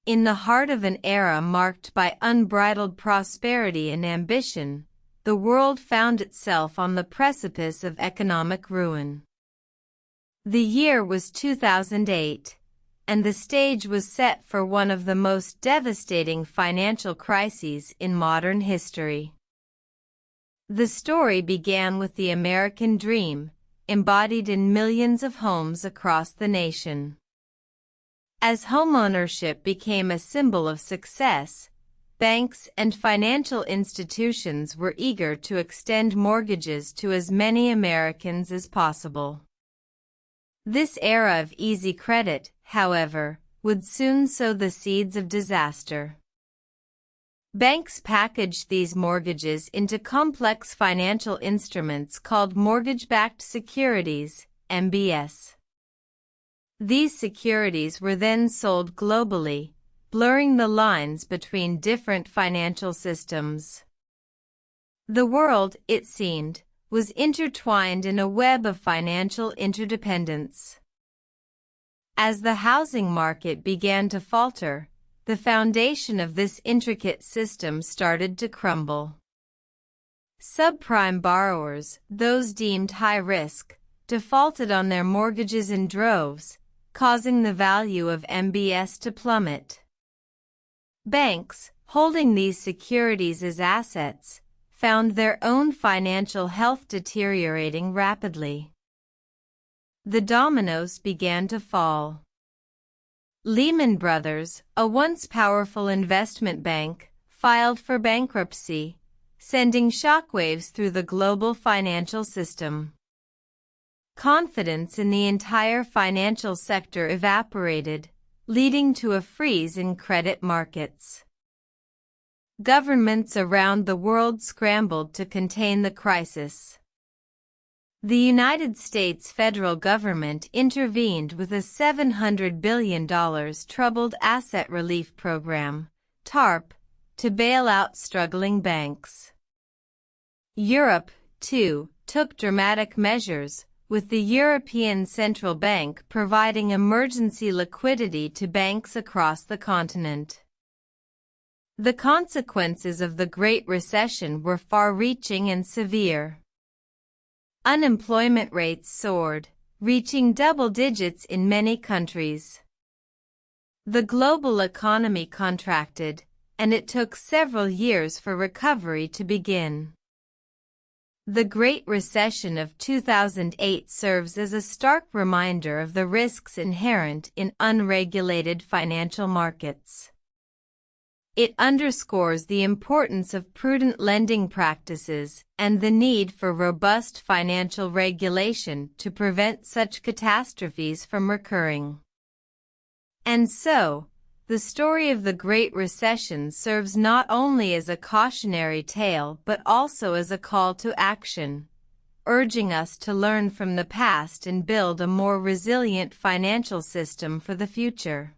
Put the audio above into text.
In the heart of an era marked by unbridled prosperity and ambition, the world found itself on the precipice of economic ruin. The year was 2008, and the stage was set for one of the most devastating financial crises in modern history. The story began with the American dream, embodied in millions of homes across the nation. As homeownership became a symbol of success, banks and financial institutions were eager to extend mortgages to as many Americans as possible. This era of easy credit, however, would soon sow the seeds of disaster. Banks packaged these mortgages into complex financial instruments called mortgage-backed securities, MBS. These securities were then sold globally, blurring the lines between different financial systems. The world, it seemed, was intertwined in a web of financial interdependence. As the housing market began to falter, the foundation of this intricate system started to crumble. Subprime borrowers, those deemed high risk, defaulted on their mortgages in droves, causing the value of MBS to plummet. Banks, holding these securities as assets, found their own financial health deteriorating rapidly. The dominoes began to fall. Lehman Brothers, a once powerful investment bank, filed for bankruptcy, sending shockwaves through the global financial system. Confidence in the entire financial sector evaporated, leading to a freeze in credit markets. Governments around the world scrambled to contain the crisis. The United States federal government intervened with a $700 billion Troubled Asset Relief Program, TARP, to bail out struggling banks. Europe, too, took dramatic measures, with the European Central Bank providing emergency liquidity to banks across the continent. The consequences of the Great Recession were far-reaching and severe. Unemployment rates soared, reaching double digits in many countries. The global economy contracted, and it took several years for recovery to begin. The Great Recession of 2008 serves as a stark reminder of the risks inherent in unregulated financial markets. It underscores the importance of prudent lending practices and the need for robust financial regulation to prevent such catastrophes from recurring. And so, the story of the Great Recession serves not only as a cautionary tale but also as a call to action, urging us to learn from the past and build a more resilient financial system for the future.